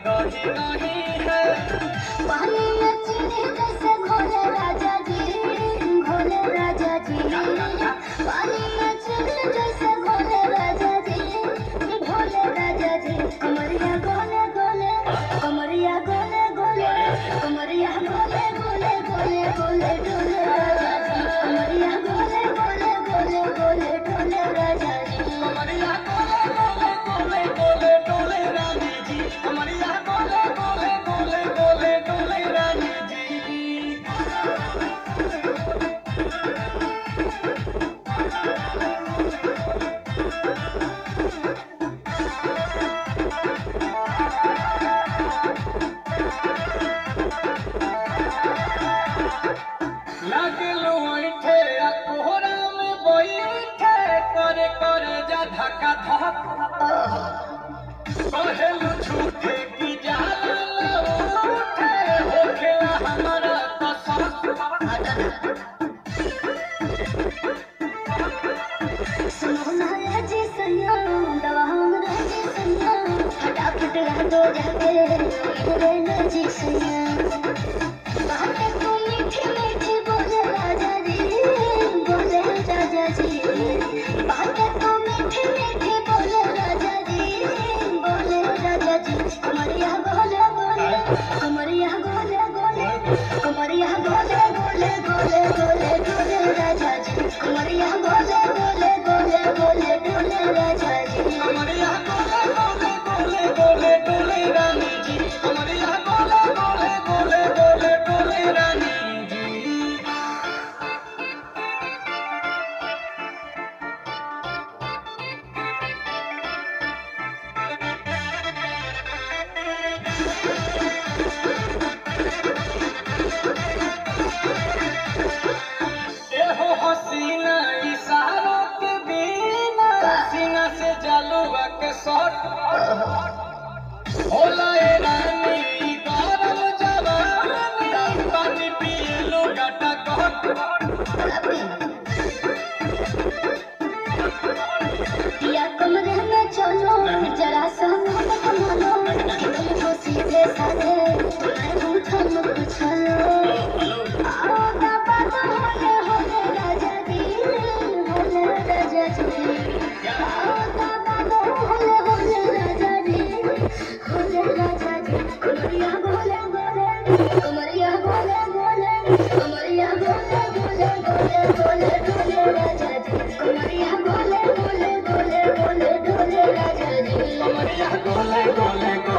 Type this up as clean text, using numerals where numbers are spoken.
कहीं नहीं है। पानी में चीनी जैसे घोले राजा जी, घोले राजा जी। पानी में चीनी जैसे घोले राजा जी, घोले राजा जी। कमरिया गोले गोले, कमरिया गोले गोले, कमरिया गोले गोले गोले गोले डोले राजा जी। कमरिया गोले गोले गोले गोले डोले राजा जी। कमरिया गोले गोले गोले गोले डोले रानी जी। कमरिया गोले गोले गोले गोले डोले रानी जी। लगलो ऐठे आ कोहरा में बैठे करे करे जा धक्का धक। कहेलु झूठे की जाला उठे होखेला हमारा कसक। सुनो ना जी सैया, दवा हम जी सैया, फटाफट ला दो जाके बोले जी सैया। बातें तो मीठी मीठी बोले राजा जी, बोले राजा जी। बातें तो मीठी मीठी बोले राजा जी, बोले राजा जी। कमरिया गोले गोले, कमरिया गोले गोले, कमरिया गोले गोले गोले गोले डोले राजा जी। कमरिया गोले गोले गोले गोले डोले राजा जी। कमरिया गोले गोले गोले गोले डोले रानी जी। कमरिया गोले गोले गोले गोले डोले रानी जी। एहो हसीना इशारों के बिना सीना से जलुआ के शॉट होला ए रानी ई गरम जवानी पानी पिए लो गटा कहत। या कमरे में चलो जरा सा मोहब्बत मानो, तुमको सीधे साधे मैं हूँ तुमको छलो। आओ बाबा तो होले होले राजा जी, होले राजा जी। आओ बाबा तो होले होले राजा जी, होले राजा जी। कमरिया गोले गोले, कमरिया गोले गोले, कमरिया गोले गोले गोले गोले डोले राजा जी। कमरिया गोले गोले गोले गोले डोले राजा जी। कमरिया गोले गोले गोले